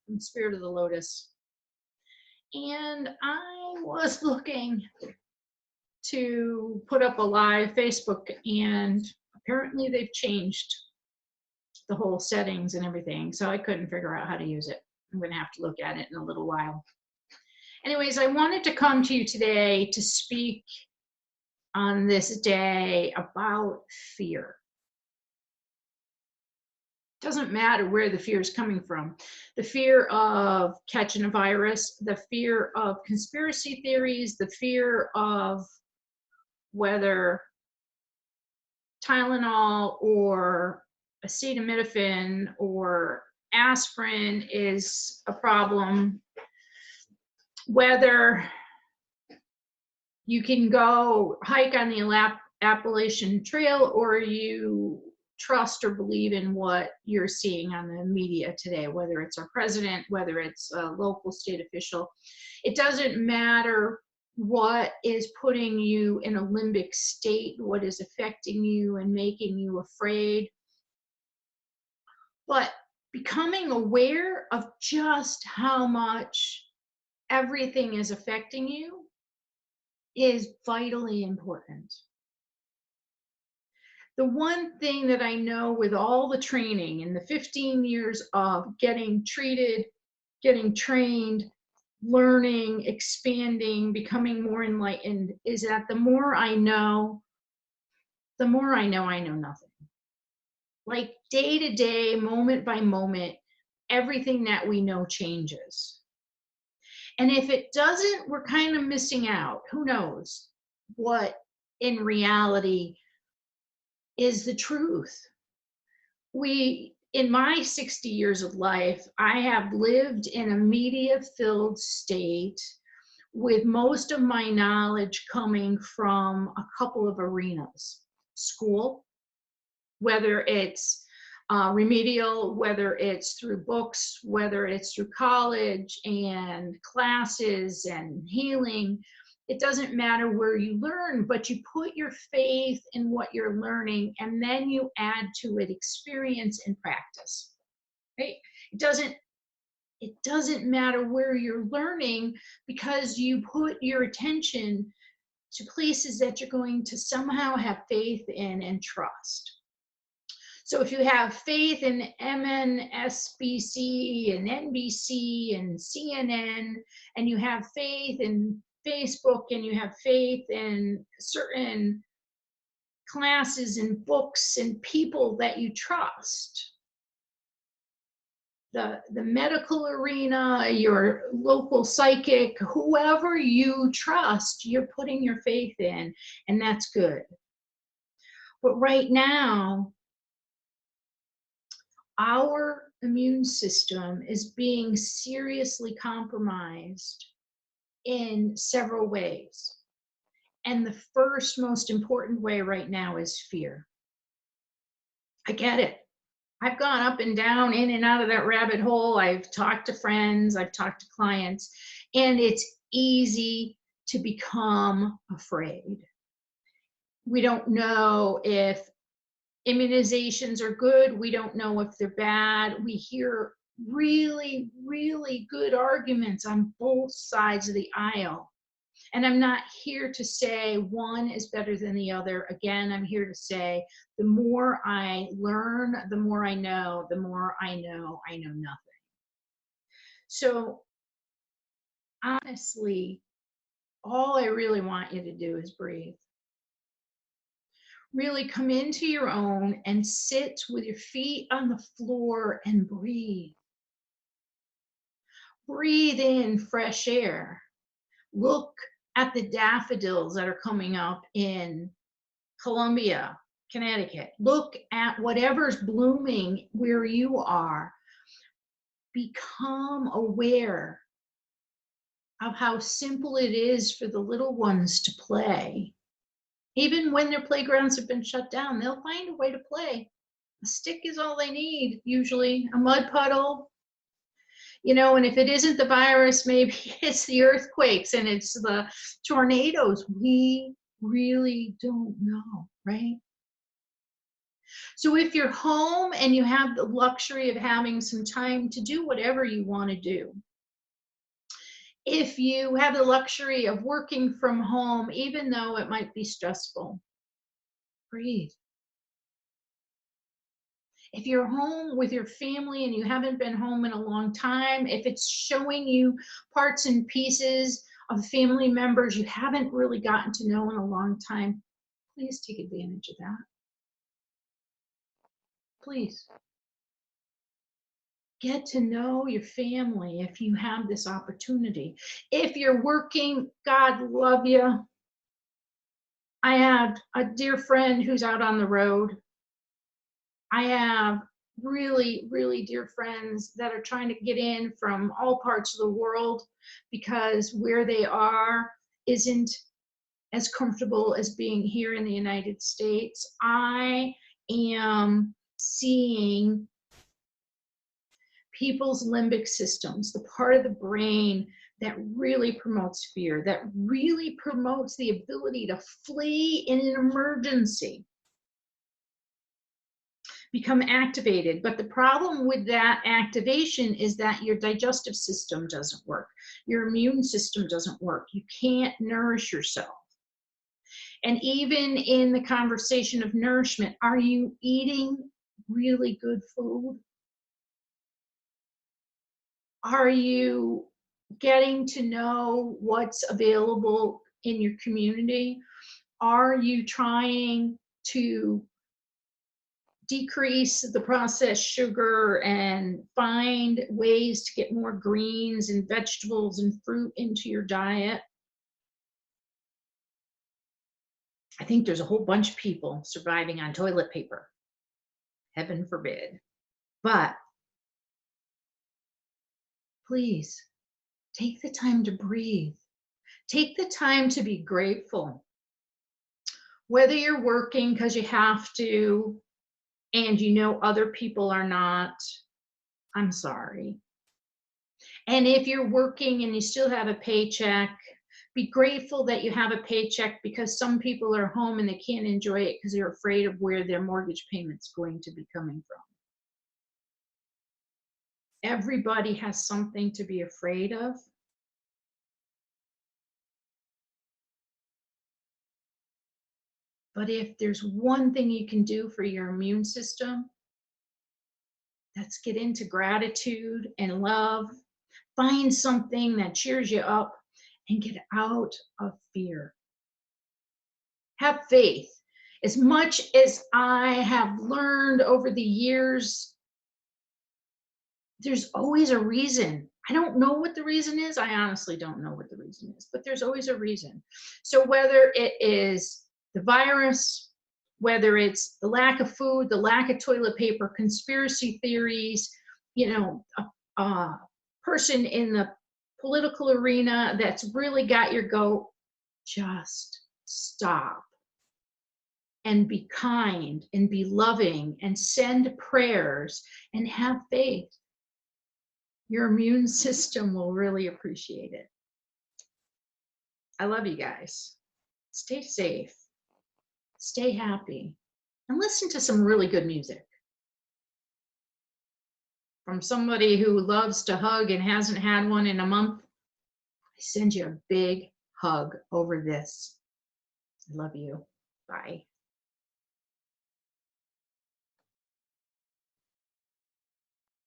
from Spirit of the Lotus. And I was looking to put up a live Facebook, and apparently they've changed the whole settings and everything. So I couldn't figure out how to use it. I'm going to have to look at it in a little while. Anyways, I wanted to come to you today to speak on this day about fear. It doesn't matter where the fear is coming from. The fear of catching a virus, the fear of conspiracy theories, the fear of whether Tylenol or acetaminophen or aspirin is a problem, whether you can go hike on the Appalachian Trail or you trust or believe in what you're seeing on the media today, whether it's our president, whether it's a local state official. It doesn't matter what is putting you in a limbic state, what is affecting you and making you afraid. But becoming aware of just how much everything is affecting you is vitally important. The one thing that I know with all the training in the 15 years of getting treated, getting trained, learning, expanding, becoming more enlightened is that the more I know I know nothing. Like day to day, moment by moment, everything that we know changes. And if it doesn't, we're kind of missing out. Who knows what in reality is the truth? In my 60 years of life, I have lived in a media-filled state with most of my knowledge coming from a couple of arenas. School, whether it's remedial, whether it's through books, whether it's through college and classes and healing. It doesn't matter where you learn, but you put your faith in what you're learning and then you add to it experience and practice, right? It doesn't matter where you're learning because you put your attention to places that you're going to somehow have faith in and trust. So if you have faith in MSNBC and NBC and CNN, and you have faith in Facebook, and you have faith in certain classes and books and people that you trust, the medical arena, your local psychic, whoever you trust, you're putting your faith in, and that's good. But right now, our immune system is being seriously compromised in several ways. And the first most important way right now is fear. I get it. I've gone up and down, in and out of that rabbit hole. I've talked to friends, I've talked to clients, and it's easy to become afraid. We don't know if immunizations are good. We don't know if they're bad. We hear really, really good arguments on both sides of the aisle. And I'm not here to say one is better than the other. Again, I'm here to say the more I learn, the more I know, the more I know nothing. So honestly, all I really want you to do is breathe. Really come into your own and sit with your feet on the floor and breathe. Breathe in fresh air. Look at the daffodils that are coming up in Columbia, Connecticut. Look at whatever's blooming where you are. Become aware of how simple it is for the little ones to play. Even when their playgrounds have been shut down, they'll find a way to play. A stick is all they need, usually, a mud puddle. And if it isn't the virus, maybe it's the earthquakes and it's the tornadoes. We really don't know, right? So if you're home and you have the luxury of having some time to do whatever you want to do, if you have the luxury of working from home, even though it might be stressful, breathe. If you're home with your family and you haven't been home in a long time, if it's showing you parts and pieces of family members you haven't really gotten to know in a long time, please take advantage of that. Please get to know your family if you have this opportunity. If you're working, God love you. I have a dear friend who's out on the road. I have really, really dear friends that are trying to get in from all parts of the world because where they are isn't as comfortable as being here in the United States. I am seeing people's limbic systems, the part of the brain that really promotes fear, that really promotes the ability to flee in an emergency, become activated. But the problem with that activation is that your digestive system doesn't work, your immune system doesn't work, you can't nourish yourself. And even in the conversation of nourishment, are you eating really good food? Are you getting to know what's available in your community? Are you trying to decrease the processed sugar and find ways to get more greens and vegetables and fruit into your diet? I think there's a whole bunch of people surviving on toilet paper. Heaven forbid. But please take the time to breathe. Take the time to be grateful. Whether you're working because you have to and you know other people are not, I'm sorry. And if you're working and you still have a paycheck, be grateful that you have a paycheck because some people are home and they can't enjoy it because they're afraid of where their mortgage payment's going to be coming from. Everybody has something to be afraid of. But if there's one thing you can do for your immune system, let's get into gratitude and love. Find something that cheers you up and get out of fear. Have faith. As much as I have learned over the years, there's always a reason. I don't know what the reason is. I honestly don't know what the reason is, but there's always a reason. So whether it is the virus, whether it's the lack of food, the lack of toilet paper, conspiracy theories, a person in the political arena that's really got your goat, just stop and be kind and be loving and send prayers and have faith. Your immune system will really appreciate it. I love you guys. Stay safe, stay happy, and listen to some really good music from somebody who loves to hug and hasn't had one in a month. I send you a big hug over this. I love you. Bye.